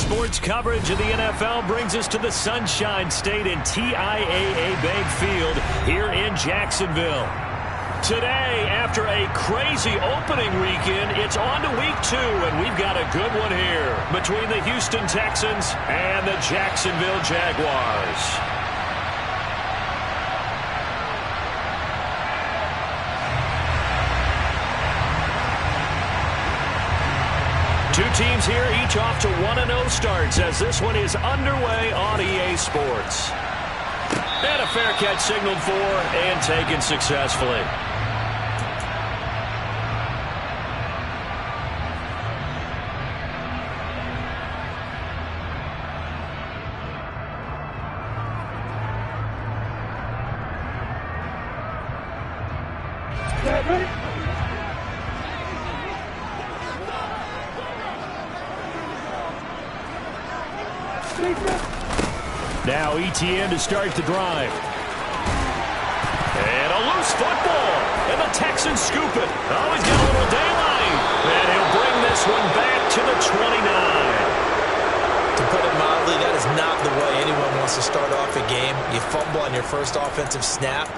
Sports coverage of the NFL brings us to the Sunshine State and TIAA Bank Field here in Jacksonville. Today, after a crazy opening weekend, it's on to week 2, and we've got a good one here between the Houston Texans and the Jacksonville Jaguars. Two teams here, each off to 1-0 starts as this one is underway on EA Sports. And a fair catch signaled for and taken successfully. Now ETN to start the drive. And a loose football. And the Texans scoop it. Oh, he's got a little daylight. And he'll bring this one back to the 29. To put it mildly, that is not the way anyone wants to start off a game. You fumble on your first offensive snap.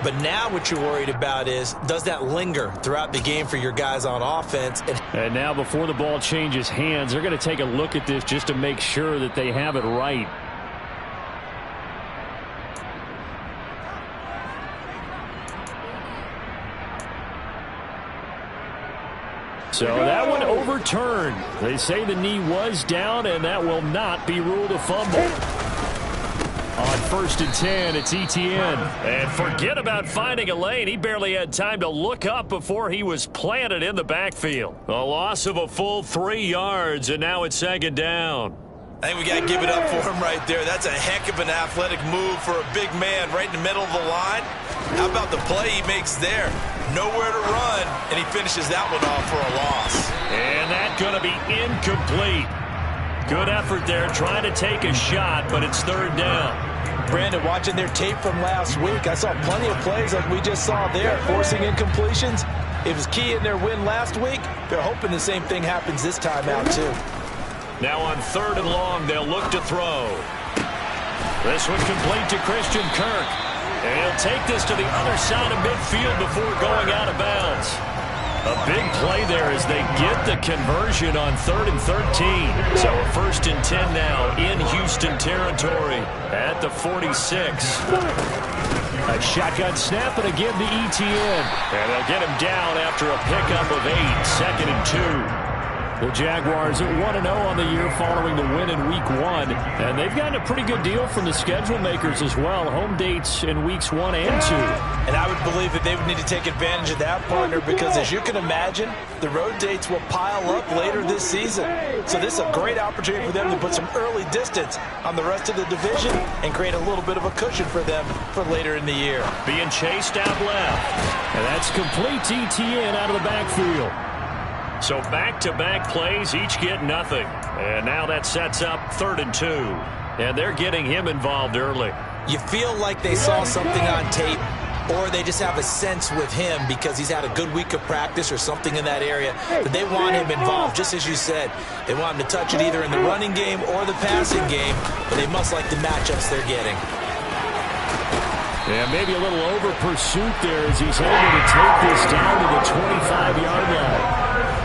But now what you're worried about is, does that linger throughout the game for your guys on offense? And now before the ball changes hands, they're going to take a look at this just to make sure that they have it right. So that one overturned. They say the knee was down, and that will not be ruled a fumble. On 1st and 10, it's ETN. And forget about finding a lane. He barely had time to look up before he was planted in the backfield. A loss of a full 3 yards, and now it's 2nd down. I think we got to give it up for him right there. That's a heck of an athletic move for a big man right in the middle of the line. How about the play he makes there? Nowhere to run, and he finishes that one off for a loss. And that's going to be incomplete. Good effort there, trying to take a shot, but it's 3rd down. Brandon, watching their tape from last week, I saw plenty of plays like we just saw there, forcing incompletions. It was key in their win last week. They're hoping the same thing happens this time out, too. Now on 3rd and long, they'll look to throw. This one complete to Christian Kirk. And he'll take this to the other side of midfield before going out of bounds. A big play there as they get the conversion on 3rd and 13. So a 1st and 10 now in Houston territory at the 46. A shotgun snap and again to ETN. And they'll get him down after a pickup of 8, 2nd and 2. The Jaguars at 1-0 on the year following the win in Week 1. And they've gotten a pretty good deal from the schedule makers as well. Home dates in Weeks 1 and 2. And I would believe that they would need to take advantage of that, partner, because as you can imagine, the road dates will pile up later this season. So this is a great opportunity for them to put some early distance on the rest of the division and create a little bit of a cushion for them for later in the year. Being chased out left. And that's complete to ETN out of the backfield. So back-to-back plays, each get nothing. And now that sets up 3rd and 2. And they're getting him involved early. You feel like they saw something on tape, or they just have a sense with him because he's had a good week of practice or something in that area that they want him involved, just as you said. They want him to touch it either in the running game or the passing game, but they must like the matchups they're getting. Yeah, maybe a little over-pursuit there as he's able to take this down to the 25-yard line.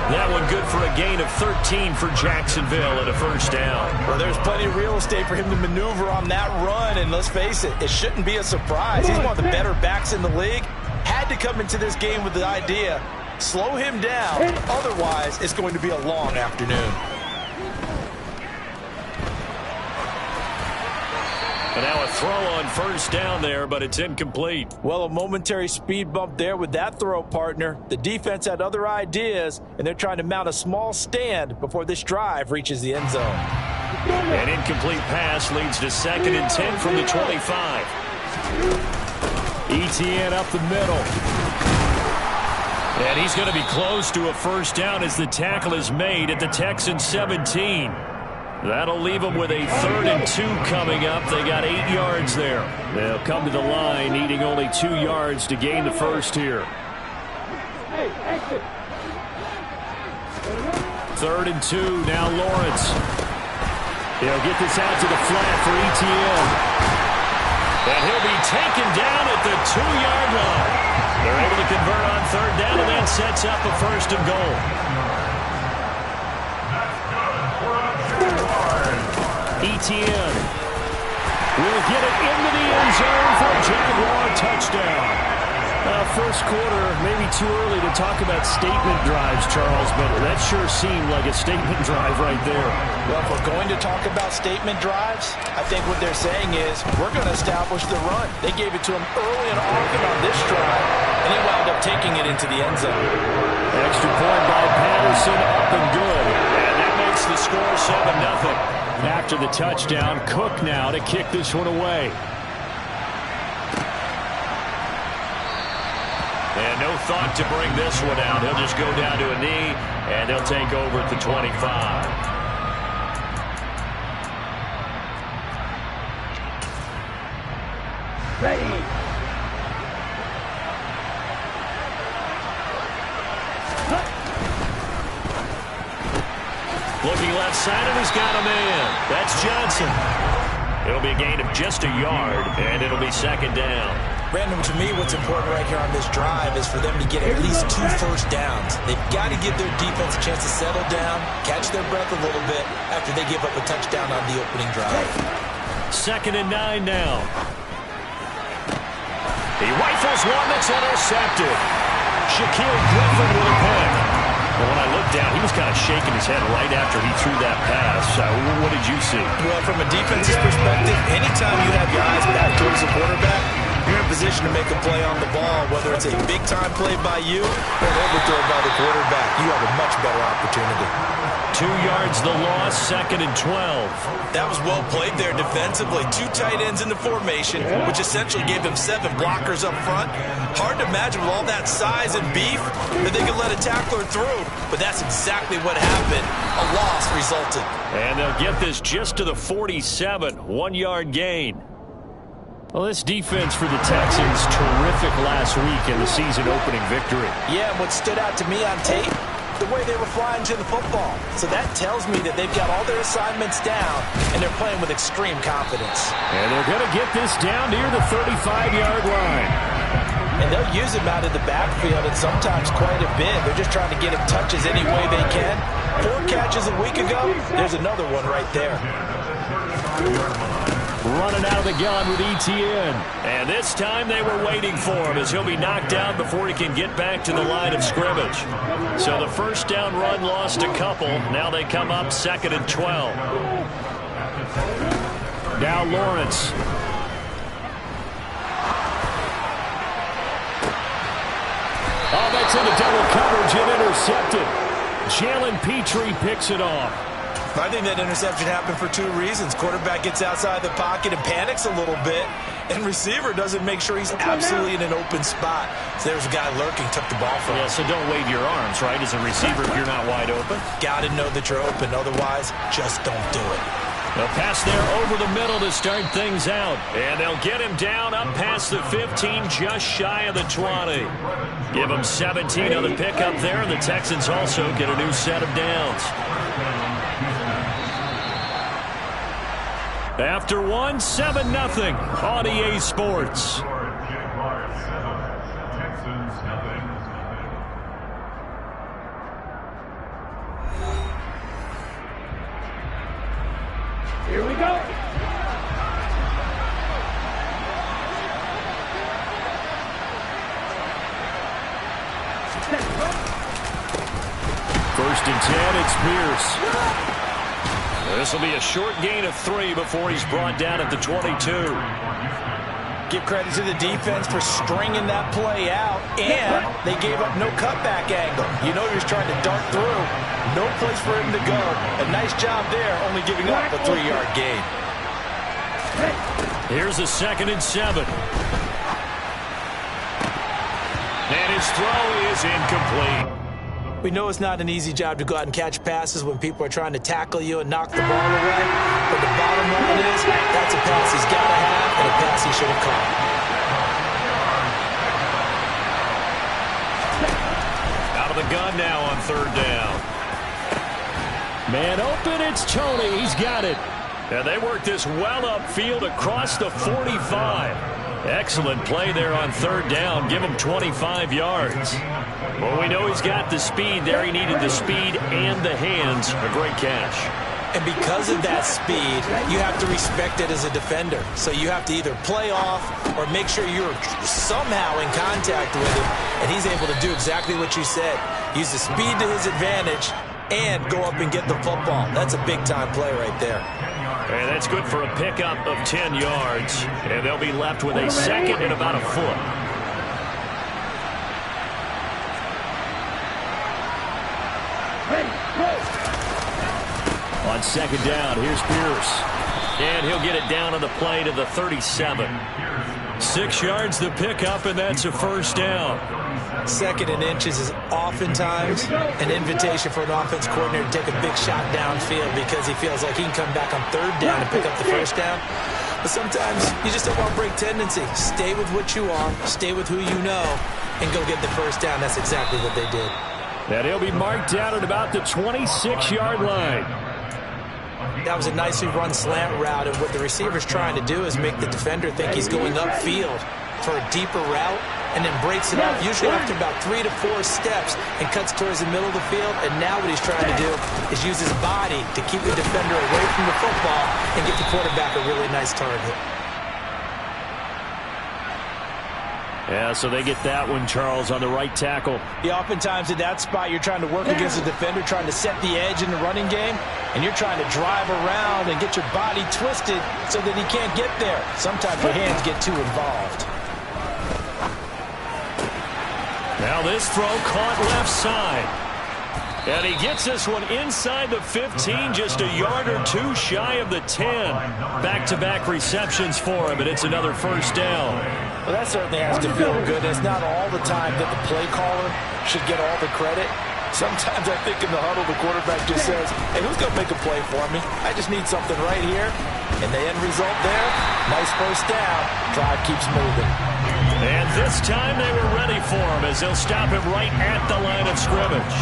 That one good for a gain of 13 for Jacksonville and a 1st down. Well, there's plenty of real estate for him to maneuver on that run, and let's face it, it shouldn't be a surprise. He's one of the better backs in the league. Had to come into this game with the idea, slow him down, otherwise it's going to be a long afternoon. And now a throw on 1st down there, but it's incomplete. Well, a momentary speed bump there with that throw, partner. The defense had other ideas, and they're trying to mount a small stand before this drive reaches the end zone. An incomplete pass leads to 2nd and 10 from the 25. ETN up the middle. And he's going to be close to a 1st down as the tackle is made at the Texans 17. That'll leave them with a 3rd and 2 coming up. They got 8 yards there. They'll come to the line needing only 2 yards to gain the 1st here. 3rd and 2, now Lawrence. He'll get this out to the flat for ETN. And he'll be taken down at the 2-yard line. They're able to convert on third down, and that sets up a first and goal. ETN will get it into the end zone for a Jaguar touchdown. First quarter, maybe too early to talk about statement drives, Charles, but that sure seemed like a statement drive right there. Well, if we're going to talk about statement drives, I think what they're saying is we're going to establish the run. They gave it to him early and often on this drive, and he wound up taking it into the end zone. Extra point by Patterson, up and good. And that makes the score 7-0. After the touchdown, Cook now to kick this one away. And no thought to bring this one out. He'll just go down to a knee, and they'll take over at the 25. Ready. Looking left side, and he's got a man. That's Johnson. It'll be a gain of just a yard, and it'll be second down. Brandon, to me, what's important right here on this drive is for them to get at least 2 first downs. They've got to give their defense a chance to settle down, catch their breath a little bit after they give up a touchdown on the opening drive. 2nd and 9 now. He rifles one that's intercepted. Shaquille Griffin with a pick. Well, when I looked down, he was kind of shaking his head right after he threw that pass. What did you see? Well, from a defense's perspective, anytime you have your eyes back towards the quarterback, you're in position to make a play on the ball, whether it's a big-time play by you or an overthrow by the quarterback. You have a much better opportunity. 2 yards the loss, 2nd and 12. That was well played there defensively. 2 tight ends in the formation, which essentially gave them 7 blockers up front. Hard to imagine with all that size and beef that they could let a tackler through, but that's exactly what happened. A loss resulted. And they'll get this just to the 47, 1-yard gain. Well, this defense for the Texans, terrific last week in the season-opening victory. Yeah, what stood out to me on tape, the way they were flying to the football. So that tells me that they've got all their assignments down, and they're playing with extreme confidence. And they're going to get this down near the 35-yard line. And they'll use him out of the backfield, and sometimes quite a bit. They're just trying to get him touches any way they can. 4 catches a week ago, there's another one right there. Running out of the gun with ETN. And this time they were waiting for him as he'll be knocked down before he can get back to the line of scrimmage. So the first down run lost a couple. Now they come up 2nd and 12. Now Lawrence. Oh, that's into double coverage and intercepted. Jalen Petrie picks it off. I think that interception happened for 2 reasons. Quarterback gets outside the pocket and panics a little bit, and receiver doesn't make sure he's absolutely in an open spot. So there's a guy lurking, took the ball from him. Yeah, so don't wave your arms, right, as a receiver if you're not wide open. Got to know that you're open. Otherwise, just don't do it. They'll pass there over the middle to start things out. And they'll get him down up past the 15, just shy of the 20. Give him 17 on the pickup there, and the Texans also get a new set of downs. After 7-0 on EA Sports. Here we go. First and 10, it's Pierce. This will be a short gain of 3 before he's brought down at the 22. Give credit to the defense for stringing that play out, and they gave up no cutback angle. You know he was trying to dart through. No place for him to go. A nice job there, only giving up a 3-yard gain. Here's a 2nd and 7. And his throw is incomplete. We know it's not an easy job to go out and catch passes when people are trying to tackle you and knock the ball away. But the bottom line is that's a pass he's got to have and a pass he should have caught. Out of the gun now on 3rd down. Man open, it's Tony. He's got it. And they work this well upfield across the 45. Excellent play there on third down. Give him 25 yards. Well, we know he's got the speed there. He needed the speed and the hands. A great catch. And because of that speed, you have to respect it as a defender. So you have to either play off or make sure you're somehow in contact with him. And he's able to do exactly what you said. Use the speed to his advantage and go up and get the football. That's a big-time play right there. And that's good for a pickup of 10 yards. And they'll be left with a second and about a foot. On second down, here's Pierce. And he'll get it down on the play to the 37. 6 yards to pick up, and that's a first down. Second and inches is oftentimes an invitation for an offense coordinator to take a big shot downfield because he feels like he can come back on third down and pick up the first down. But sometimes you just don't want to break tendency. Stay with what you are, stay with who you know, and go get the first down. That's exactly what they did. And he'll be marked down at about the 26-yard line. That was a nicely run slant route, and what the receiver's trying to do is make the defender think he's going upfield for a deeper route, and then breaks it off, usually after about 3 to 4 steps, and cuts towards the middle of the field. And now what he's trying to do is use his body to keep the defender away from the football and get the quarterback a really nice target. Yeah, so they get that one, Charles, on the right tackle. Yeah, oftentimes in that spot, you're trying to work against the defender, trying to set the edge in the running game, and you're trying to drive around and get your body twisted so that he can't get there. Sometimes your hands get too involved. Now this throw caught left side. And he gets this one inside the 15, just a yard or two shy of the 10. Back-to-back receptions for him, and it's another first down. Well, that certainly has to feel good. It's not all the time that the play caller should get all the credit. Sometimes I think in the huddle, the quarterback just says, hey, who's going to make a play for me? I just need something right here. And the end result there, nice first down. Drive keeps moving. And this time they were ready for him as they'll stop him right at the line of scrimmage.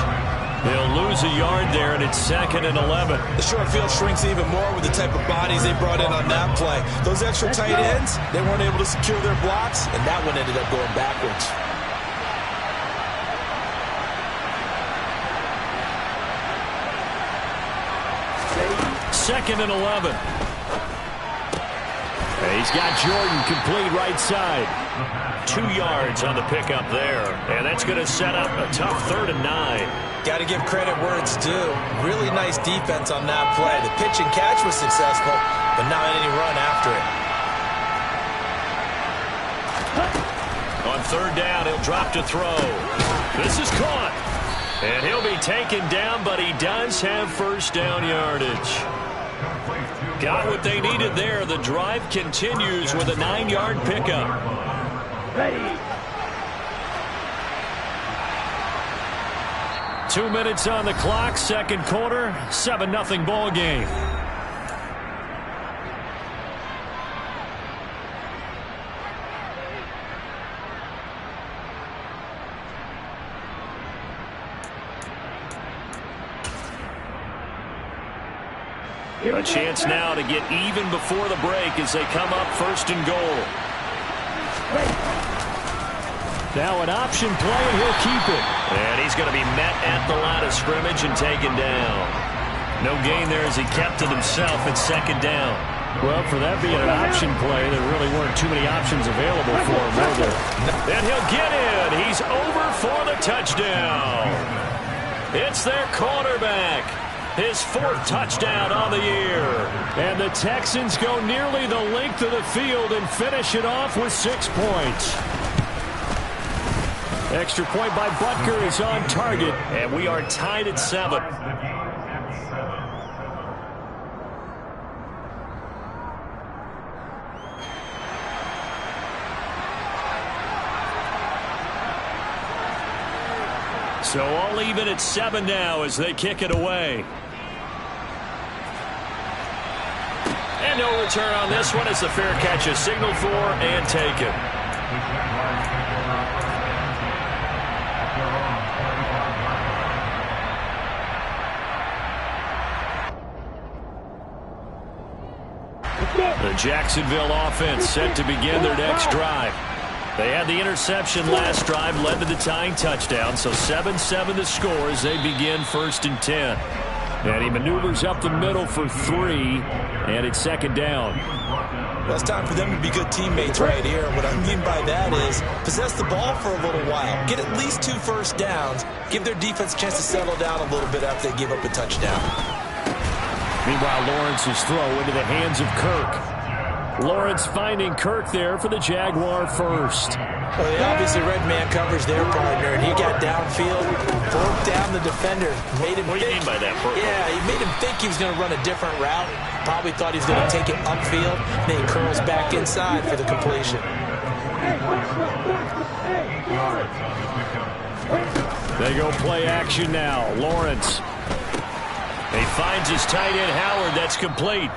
They'll lose a yard there, and it's 2nd and 11. The short field shrinks even more with the type of bodies they brought in on that play. Those extra tight ends, they weren't able to secure their blocks, and that one ended up going backwards. Second and 11. He's got Jordan complete right side. 2 yards on the pickup there. And that's going to set up a tough 3rd and 9. Got to give credit where it's due. Really nice defense on that play. The pitch and catch was successful, but not any run after it. On 3rd down, he'll drop to throw. This is caught. And he'll be taken down, but he does have first down yardage. Got what they needed there. The drive continues with a 9-yard pickup. Ready. 2 minutes on the clock, second quarter, 7-0 ball game. A chance now to get even before the break as they come up 1st and goal. Now an option play, and he'll keep it. And he's going to be met at the line of scrimmage and taken down. No gain there as he kept it himself at 2nd down. Well, for that being an option play, there really weren't too many options available for him, were there? And he'll get in. He's over for the touchdown. It's their quarterback. His 4th touchdown on the year. And the Texans go nearly the length of the field and finish it off with 6 points. Extra point by Butker is on target, and we are tied at 7. So all even at 7 now as they kick it away. And no return on this one as the fair catch is signaled for and taken. The Jacksonville offense set to begin their next drive. They had the interception last drive, led to the tying touchdown, so 7-7 the score as they begin 1st and 10. And he maneuvers up the middle for 3, and it's 2nd down. Well, it's time for them to be good teammates right here. What I mean by that is possess the ball for a little while. Get at least 2 first downs. Give their defense a chance to settle down a little bit after they give up a touchdown. Meanwhile, Lawrence's throw into the hands of Kirk. Lawrence finding Kirk there for the Jaguar first. Well, they obviously read man coverage their partner, and he got downfield, broke down the defender, made him What do you mean by that, Burt? Yeah, he made him think he was going to run a different route. Probably thought he was going to take it upfield. Then he curls back inside for the completion. They go play action now. Lawrence. He finds his tight end, Howard. That's complete.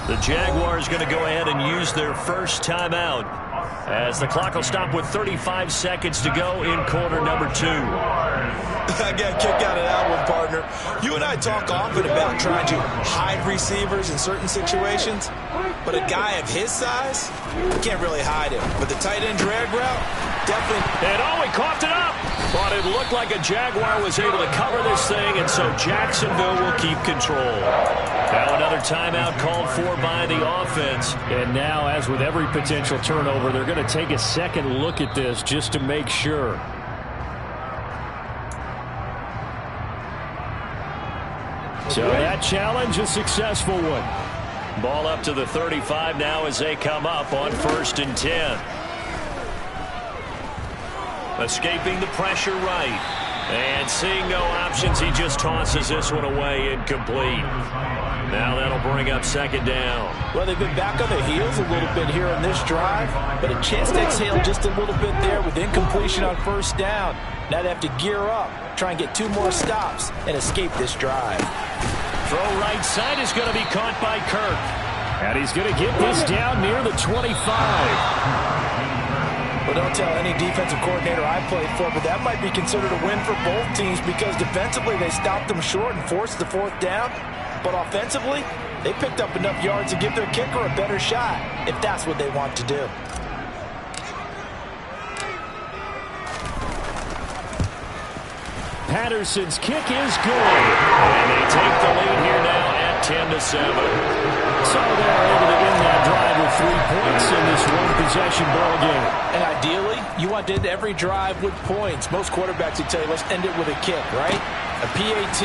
The Jaguars going to go ahead and use their first timeout as the clock will stop with 35 seconds to go in quarter number 2. I got a kick out of that one, partner. You and I talk often about trying to hide receivers in certain situations, but a guy of his size, you can't really hide him. But the tight end drag route, definitely. And he coughed it up. But it looked like a Jaguar was able to cover this thing, and so Jacksonville will keep control. Now another timeout called for by the offense. And now, as with every potential turnover, they're going to take a second look at this just to make sure. So that challenge, a successful one. Ball up to the 35 now as they come up on 1st and 10. Escaping the pressure right. And seeing no options, he just tosses this one away, incomplete. Now that'll bring up 2nd down. Well, they've been back on their heels a little bit here in this drive, but a chance to exhale just a little bit there with incompletion on 1st down. Now they have to gear up, try and get 2 more stops, and escape this drive. Throw right side is going to be caught by Kirk. And he's going to get this down near the 25. Well, don't tell any defensive coordinator I played for, but that might be considered a win for both teams because defensively they stopped them short and forced the 4th down. But offensively, they picked up enough yards to give their kicker a better shot if that's what they want to do. Patterson's kick is good. And they take the lead here now at 10-7. So they're able to end that drive with 3 points in this one-possession ball game. And ideally, you want to end every drive with points. Most quarterbacks would tell you, let's end it with a kick, right? A PAT,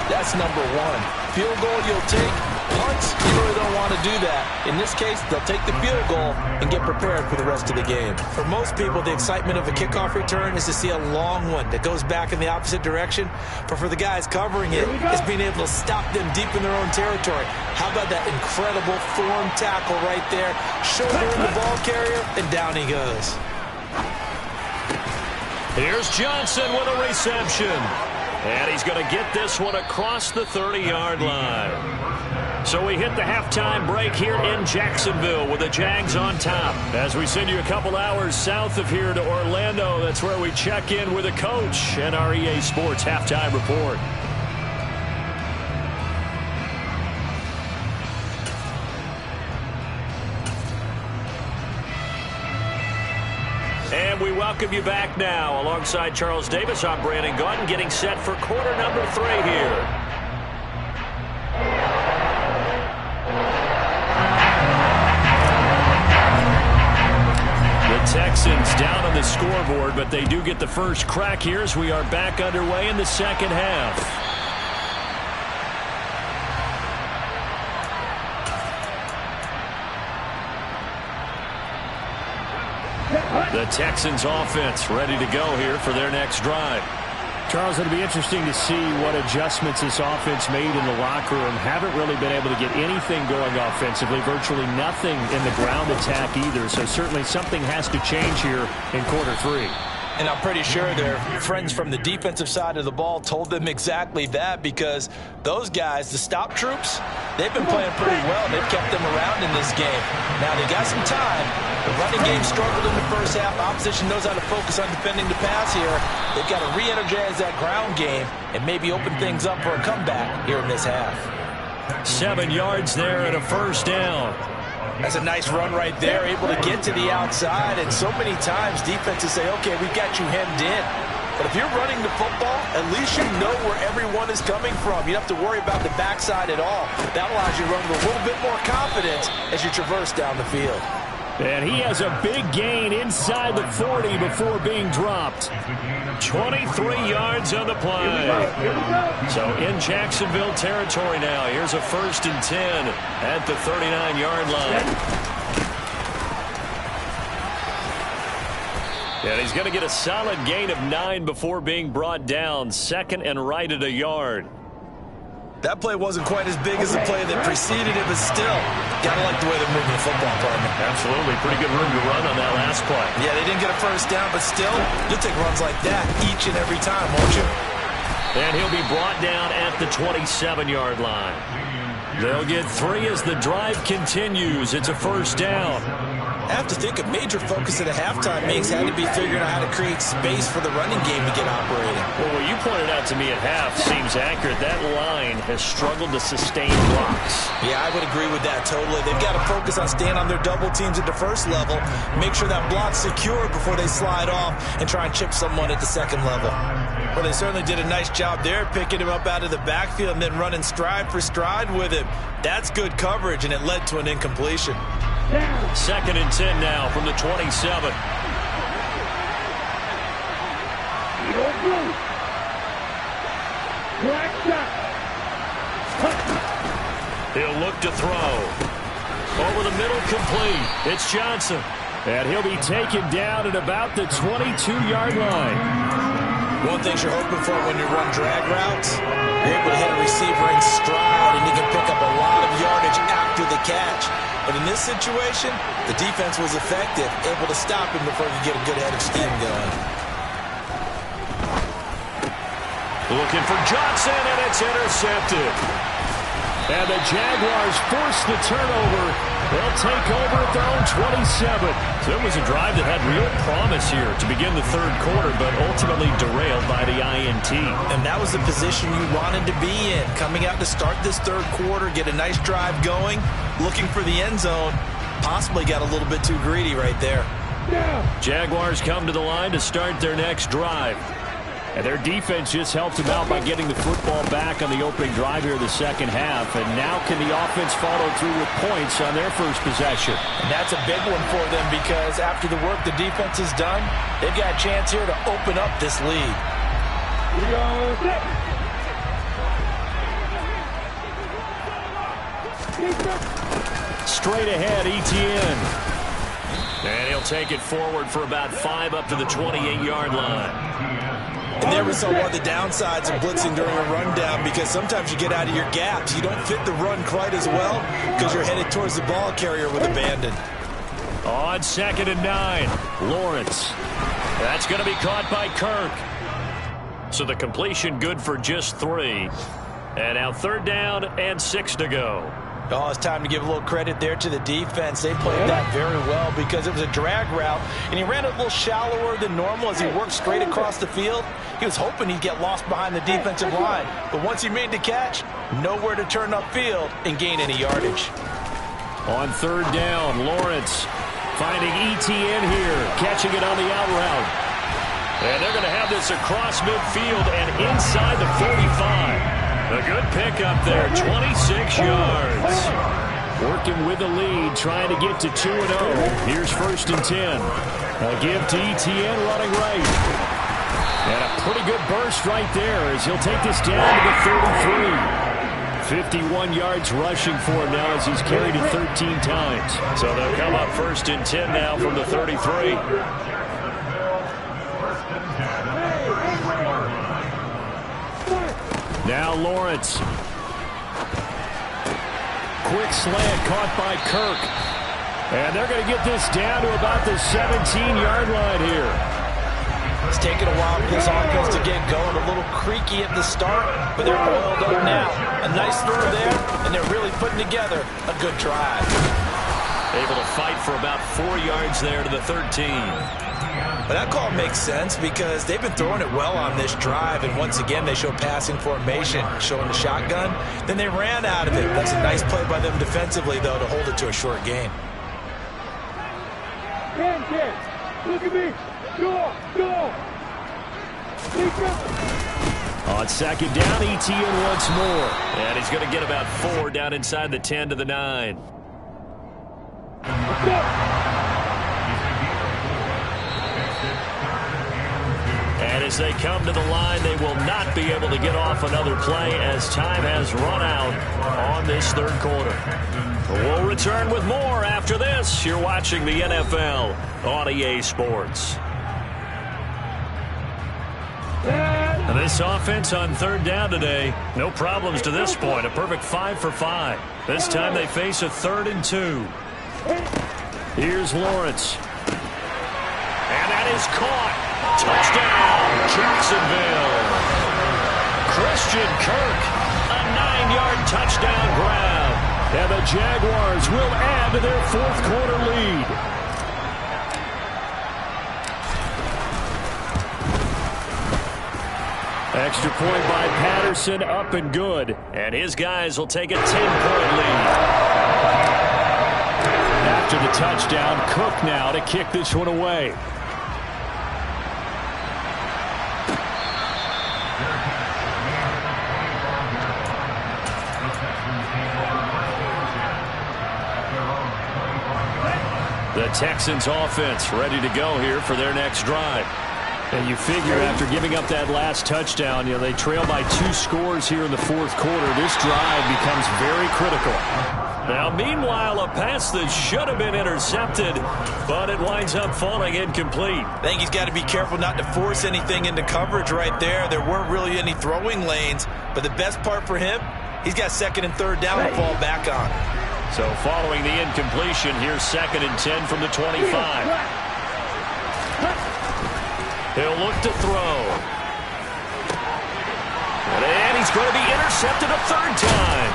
that's number 1. Field goal you'll take. Punts, you really don't want to do that. In this case, they'll take the field goal and get prepared for the rest of the game. For most people, the excitement of a kickoff return is to see a long one that goes back in the opposite direction. But for the guys covering it, it's being able to stop them deep in their own territory. How about that incredible form tackle right there? Shoulder in the ball carrier, and down he goes. Here's Johnson with a reception. And he's going to get this one across the 30-yard line. So we hit the halftime break here in Jacksonville with the Jags on top. As we send you a couple hours south of here to Orlando, that's where we check in with the coach and our EA Sports halftime report. And we welcome you back now. Alongside Charles Davis, I'm Brandon Gaudin, getting set for quarter number 3 here. The Texans down on the scoreboard, but they do get the first crack here as we are back underway in the second half. The Texans offense ready to go here for their next drive. Charles, it'll be interesting to see what adjustments this offense made in the locker room. Haven't really been able to get anything going offensively, virtually nothing in the ground attack either. So certainly something has to change here in quarter 3. And I'm pretty sure their friends from the defensive side of the ball told them exactly that, because those guys, the stop troops, they've been playing pretty well. They've kept them around in this game. Now, they got some time. The running game struggled in the first half. Opposition knows how to focus on defending the pass here. They've got to re-energize that ground game and maybe open things up for a comeback here in this half. 7 yards there and a first down. That's a nice run right there, able to get to the outside. And so many times defenses say, okay, we've got you hemmed in. But if you're running the football, at least you know where everyone is coming from. You don't have to worry about the backside at all. That allows you to run with a little bit more confidence as you traverse down the field. And he has a big gain inside the 40 before being dropped. 23 yards on the play. So in Jacksonville territory now. Here's a 1st and 10 at the 39-yard line. And he's going to get a solid gain of 9 before being brought down. 2nd and right at a yard. That play wasn't quite as big as the play that preceded it, but still, gotta like the way they're moving the football, partner. Absolutely. Pretty good room to run on that last play. Yeah, they didn't get a 1st down, but still, you'll take runs like that each and every time, won't you? And he'll be brought down at the 27-yard line. They'll get 3 as the drive continues. It's a 1st down. I have to think a major focus at a halftime makes had to be figuring out how to create space for the running game to get operating. Well, what you pointed out to me at half seems accurate. That line has struggled to sustain blocks. Yeah, I would agree with that totally. They've got to focus on staying on their double teams at the 1st level, make sure that block's secure before they slide off and try and chip someone at the 2nd level. Well, they certainly did a nice job there, picking him up out of the backfield and then running stride for stride with him. That's good coverage, and it led to an incompletion. 2nd and 10 now from the 27. He'll look to throw. Over the middle, complete. It's Johnson. And he'll be taken down at about the 22-yard line. One thing you're hoping for when you run drag routes, you're able to hit a receiver in stride, and you can pick up a lot of yardage after the catch. But in this situation, the defense was effective, able to stop him before he could get a good head of steam going. Looking for Johnson, and it's intercepted. And the Jaguars force the turnover. They'll take over at their own 27. So it was a drive that had real promise here to begin the 3rd quarter, but ultimately derailed by the INT. And that was the position you wanted to be in. Coming out to start this 3rd quarter, get a nice drive going, looking for the end zone. Possibly got a little bit too greedy right there. Jaguars come to the line to start their next drive. And their defense just helped them out by getting the football back on the opening drive here in the 2nd half. And now can the offense follow through with points on their first possession? And that's a big one for them because after the work the defense has done, they've got a chance here to open up this lead. Straight ahead, Etienne. And he'll take it forward for about 5 up to the 28-yard line. And there we saw one of the downsides of blitzing during a rundown because sometimes you get out of your gaps. You don't fit the run quite as well because you're headed towards the ball carrier with abandon. On 2nd and 9, Lawrence. That's going to be caught by Kirk. So the completion good for just 3. And now 3rd down and 6 to go. Oh, it's time to give a little credit there to the defense. They played that very well because it was a drag route, and he ran it a little shallower than normal as he worked straight across the field. He was hoping he'd get lost behind the defensive line, but once he made the catch, nowhere to turn upfield and gain any yardage. On 3rd down, Lawrence finding Etienne here, catching it on the out route. And they're going to have this across midfield and inside the 45. A good pickup there, 26 yards. Working with the lead, trying to get to 2-0. Here's 1st and 10. A give to Etienne running right. And a pretty good burst right there as he'll take this down to the 33. 51 yards rushing for him now as he's carried it 13 times. So they'll come up 1st and 10 now from the 33. Now Lawrence. Quick slant caught by Kirk. And they're going to get this down to about the 17-yard line here. It's taken a while for this offense to get going. A little creaky at the start, but they're oiled up now. A nice throw there, and they're really putting together a good drive. Able to fight for about 4 yards there to the 13. But that call makes sense because they've been throwing it well on this drive, and once again they show passing formation, showing the shotgun. Then they ran out of it. That's a nice play by them defensively, though, to hold it to a short gain. Look at me. Go. On second down, ETN once more. And he's going to get about 4 down inside the 10 to the 9. And as they come to the line, they will not be able to get off another play as time has run out on this third quarter. We'll return with more after this. You're watching the NFL on EA Sports. And this offense on third down today, no problems to this point. A perfect 5 for 5. This time they face a 3rd and 2. Here's Lawrence. And that is caught. Touchdown, Jacksonville. Christian Kirk, a 9-yard touchdown grab. And the Jaguars will add to their 4th quarter lead. Extra point by Patterson, up and good. And his guys will take a 10-point lead. After the touchdown, Cook now to kick this one away. The Texans offense ready to go here for their next drive. And you figure after giving up that last touchdown, they trail by 2 scores here in the 4th quarter. This drive becomes very critical. Now, meanwhile, a pass that should have been intercepted, but it winds up falling incomplete. I think he's got to be careful not to force anything into coverage right there. There weren't really any throwing lanes, but the best part for him, he's got 2nd and 3rd down to fall back on. So following the incompletion, here's 2nd and 10 from the 25. He'll look to throw. And he's going to be intercepted a 3rd time.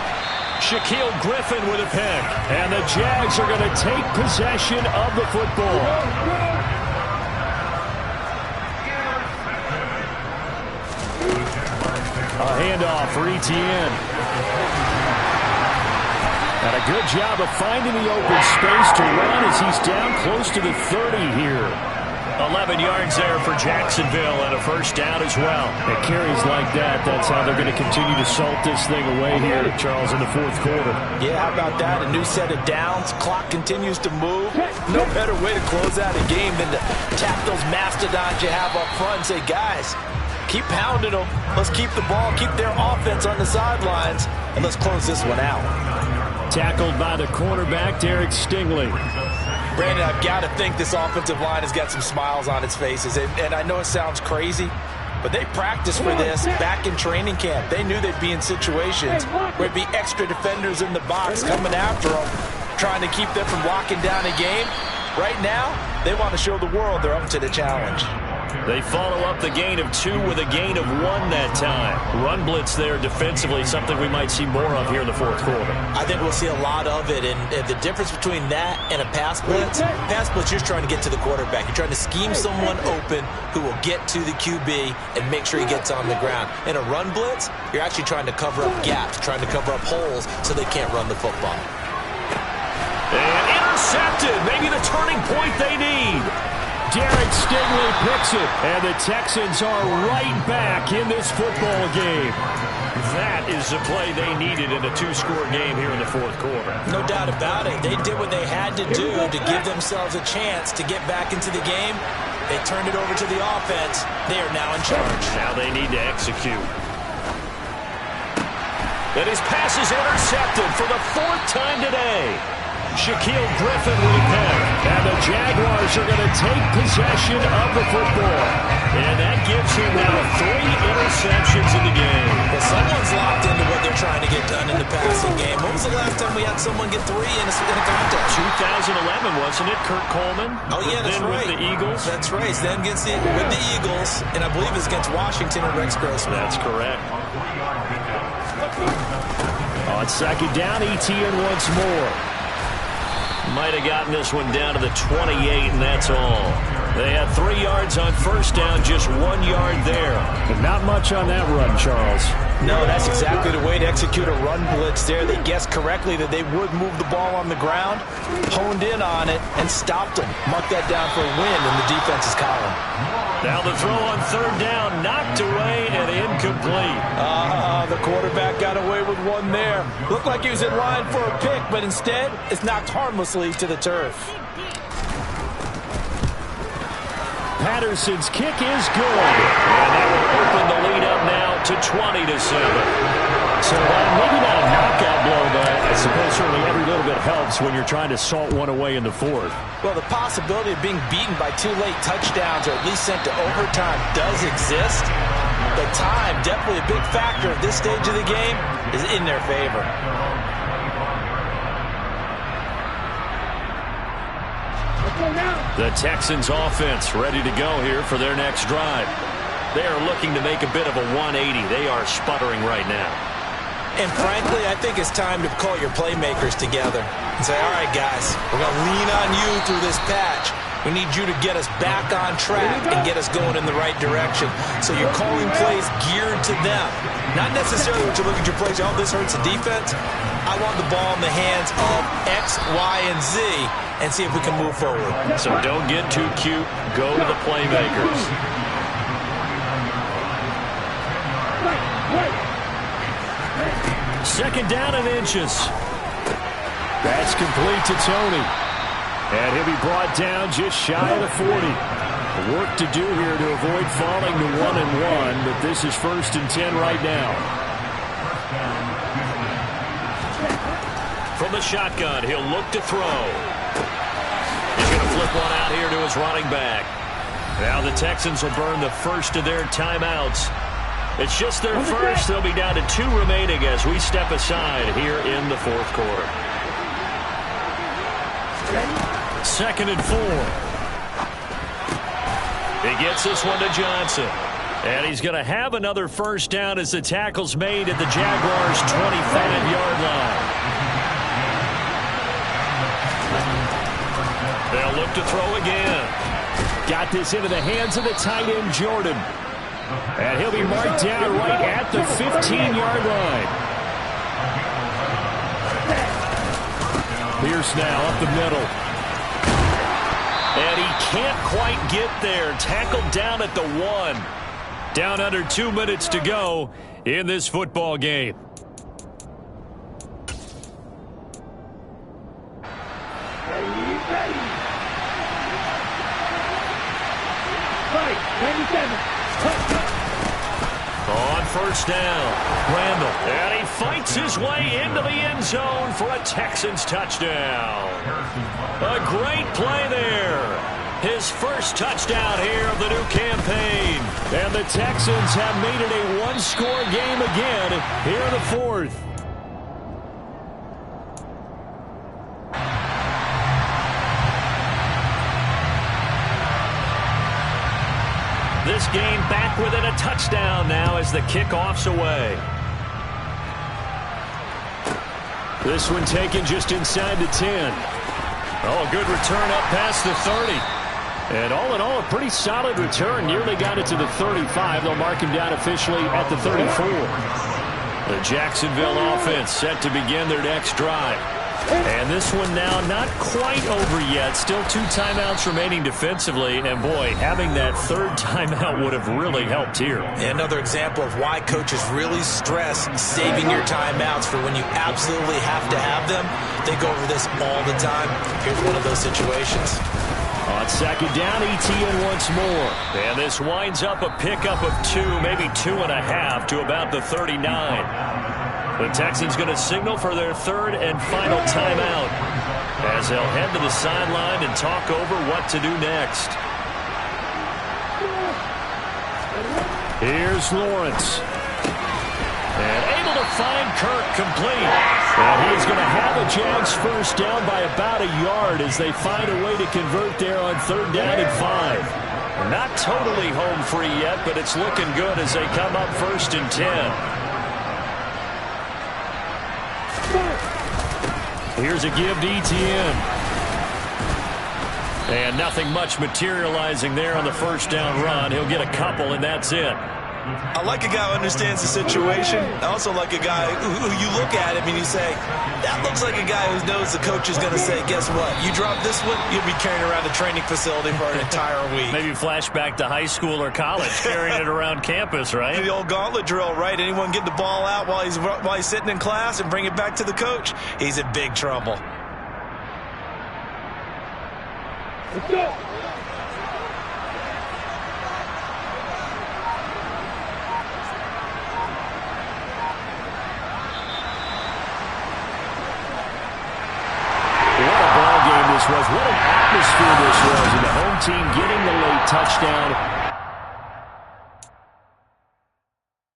Shaquille Griffin with a pick. And the Jags are going to take possession of the football. A handoff for ETN. And a good job of finding the open space to run as he's down close to the 30 here. 11 yards there for Jacksonville and a 1st down as well. At carries like that, that's how they're going to continue to salt this thing away here, Charles, in the 4th quarter. Yeah, how about that? A new set of downs. Clock continues to move. No better way to close out a game than to tap those mastodons you have up front and say, guys, keep pounding them. Let's keep the ball, keep their offense on the sidelines, and let's close this one out. Tackled by the cornerback, Derek Stingley. Brandon, I've got to think this offensive line has got some smiles on its faces. And I know it sounds crazy, but they practiced for this back in training camp. They knew they'd be in situations where it'd be extra defenders in the box coming after them, trying to keep them from locking down a game. Right now, they want to show the world they're up to the challenge. They follow up the gain of 2 with a gain of 1 that time. Run blitz there defensively, something we might see more of here in the 4th quarter. I think we'll see a lot of it, and the difference between that and a pass blitz, you're trying to get to the quarterback. You're trying to scheme someone open who will get to the QB and make sure he gets on the ground. In a run blitz, you're actually trying to cover up gaps, trying to cover up holes so they can't run the football. And intercepted, maybe the turning point they need. Derek Stingley picks it, and the Texans are right back in this football game. That is the play they needed in a 2-score game here in the 4th quarter. No doubt about it. They did what they had to do to give themselves a chance to get back into the game. They turned it over to the offense. They are now in charge. Now they need to execute. And his pass is intercepted for the 4th time today. Shaquille Griffin with a pick. And the Jaguars are going to take possession of the football. And that gives him now 3 interceptions in the game. Well, someone's locked into what they're trying to get done in the passing game. When was the last time we had someone get 3 in a contest? 2011, wasn't it, Kurt Coleman? Oh, yeah, that's right. With the Eagles? That's right. Then with the Eagles, and I believe it's against Washington and Rex Grossman. That's correct. On second down, ETN once more. Might have gotten this one down to the 28, and that's all. They had 3 yards on first down, just 1 yard there. But not much on that run, Charles. No, that's exactly the way to execute a run blitz there. They guessed correctly that they would move the ball on the ground, honed in on it, and stopped them. Marked that down for a win in the defense's column. Now the throw on third down, knocked away and incomplete. The quarterback got away with one there. Looked like he was in line for a pick, but instead, it's knocked harmlessly to the turf. Patterson's kick is good. And that will open the lead up now to 20-7. So maybe not a knockout blow, but I suppose certainly every little bit helps when you're trying to salt one away in the fourth. Well, the possibility of being beaten by 2 late touchdowns or at least sent to overtime does exist. But time, definitely a big factor at this stage of the game, is in their favor. The Texans offense ready to go here for their next drive. They are looking to make a bit of a 180. They are sputtering right now. And frankly, I think it's time to call your playmakers together and say, all right, guys, we're going to lean on you through this patch. We need you to get us back on track and get us going in the right direction. So you're calling plays geared to them. Not necessarily when you look at your plays, oh, this hurts the defense. I want the ball in the hands of X, Y, and Z and see if we can move forward. So don't get too cute. Go to the playmakers. Second down and inches. That's complete to Tony. And he'll be brought down just shy of the 40. Work to do here to avoid falling to 1-1, but this is 1st and 10 right now. From the shotgun, he'll look to throw. He's going to flip one out here to his running back. Now the Texans will burn the first of their timeouts. It's just their first. They'll be down to 2 remaining as we step aside here in the fourth quarter. 2nd and 4. He gets this one to Johnson. And he's going to have another first down as the tackle's made at the Jaguars' 25-yard line. They'll look to throw again. Got this into the hands of the tight end, Jordan. And he'll be marked down right at the 15-yard line. Pierce now up the middle. And he can't quite get there. Tackled down at the 1. Down under 2 minutes to go in this football game. On first down, Randall. And he fights his way into the end zone for a Texans touchdown. A great play there. His first touchdown here of the new campaign. And the Texans have made it a one-score game again here in the fourth. This game back within a touchdown now as the kickoff's away. This one taken just inside the 10. Oh, a good return up past the 30. And all in all, a pretty solid return. Nearly got it to the 35. They'll mark him down officially at the 34. The Jacksonville offense set to begin their next drive. And this one now not quite over yet. Still 2 timeouts remaining defensively. And, boy, having that 3rd timeout would have really helped here. Another example of why coaches really stress saving your timeouts for when you absolutely have to have them. They go over this all the time. Here's one of those situations. On second down, ETN once more. And this winds up a pickup of 2, maybe 2.5 to about the 39. The Texans going to signal for their 3rd and final timeout as they'll head to the sideline and talk over what to do next. Here's Lawrence. And able to find Kirk complete. And he's going to have a Jags first down by about a yard as they find a way to convert there on 3rd down and 5. Not totally home free yet, but it's looking good as they come up 1st and 10. Here's a give to ETN. And nothing much materializing there on the first down run. He'll get a couple, and that's it. I like a guy who understands the situation. I also like a guy who you look at him and you say, that looks like a guy who knows the coach is going to say, guess what? You drop this one, you'll be carrying around the training facility for an entire week. Maybe flashback to high school or college, carrying it around campus, right? The old gauntlet drill, right? Anyone get the ball out while he's sitting in class and bring it back to the coach, he's in big trouble. Let's go. What a ball game this was. What an atmosphere this was. And the home team getting the late touchdown